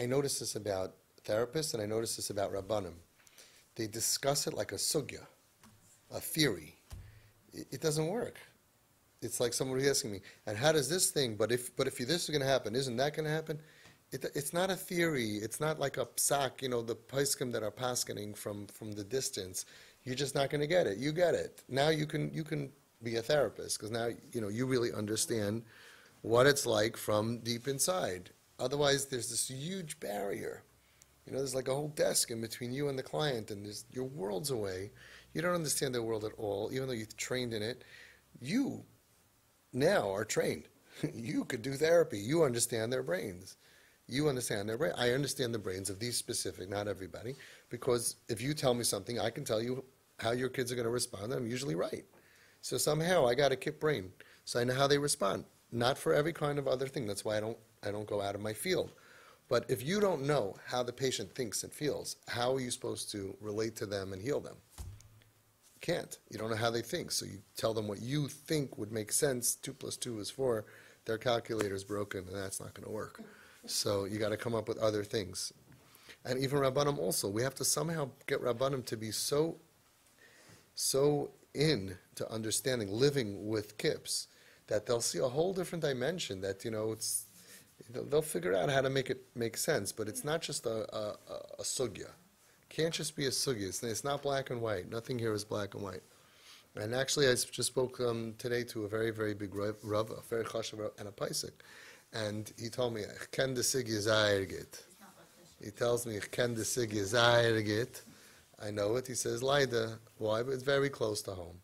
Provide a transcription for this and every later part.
I notice this about therapists, and I notice this about Rabbanim. They discuss it like a sugya, a theory. It doesn't work. It's like somebody asking me, and how does this thing, but if this is going to happen, isn't that going to happen? It's not a theory. It's not like a psak, the paiskim that are paskening from the distance. You're just not going to get it. You get it. Now you can be a therapist, because now you really understand what it's like from deep inside. Otherwise, there's this huge barrier. There's like a whole desk in between you and the client, and you're worlds away. You don't understand their world at all, even though you've trained in it. You now are trained. You could do therapy. You understand their brains. You understand their brain. I understand the brains of these specific, not everybody, because if you tell me something, I can tell you how your kids are going to respond, and I'm usually right. So somehow I got a kip brain, so I know how they respond. Not for every kind of other thing. That's why I don't go out of my field. But if you don't know how the patient thinks and feels, how are you supposed to relate to them and heal them? You can't. You don't know how they think. So you tell them what you think would make sense. 2 + 2 is 4. Their calculator's broken, and that's not going to work. So you got to come up with other things. And even Rabbanim also. We have to somehow get Rabbanim to be so in to understanding, living with kips, that they'll see a whole different dimension, that, they'll figure out how to make it make sense, but it's not just a sugya. It can't just be a sugya. It's not black and white. Nothing here is black and white. And actually, I just spoke today to a very, very big Rav, a very chashav and a paisik, and he told me, "Ich ken the sugya zayirgit." He tells me, "Ich ken the sugya zayirgit." I know it. He says, "Laida." Why? But it's very close to home.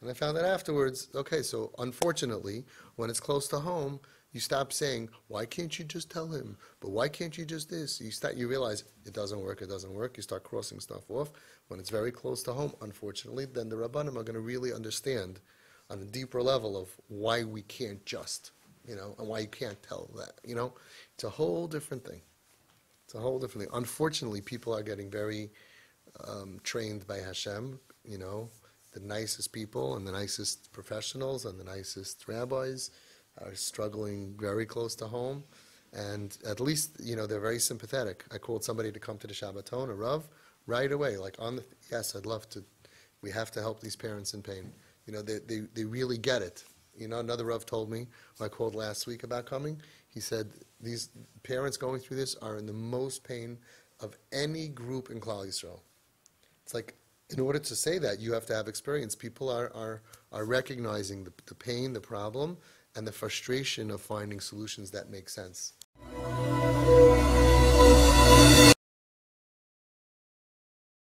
And I found out afterwards, okay, so unfortunately, when it's close to home, you stop saying, why can't you just tell him? But why can't you just this? You realize it doesn't work. You start crossing stuff off. When it's very close to home, unfortunately, then the Rabbanim are going to really understand on a deeper level of why we can't just, and why you can't tell that, It's a whole different thing. It's a whole different thing. Unfortunately, people are getting very trained by Hashem, the nicest people and the nicest professionals and the nicest rabbis are struggling very close to home, and at least they're very sympathetic. I called somebody to come to the Shabbaton, a Rav, right away, like yes, I'd love to. We have to help these parents in pain. They really get it. Another Rav told me, who I called last week about coming, he said these parents going through this are in the most pain of any group in Klal Yisrael. It's like, in order to say that, you have to have experience. People are recognizing the pain, the problem, and the frustration of finding solutions that make sense.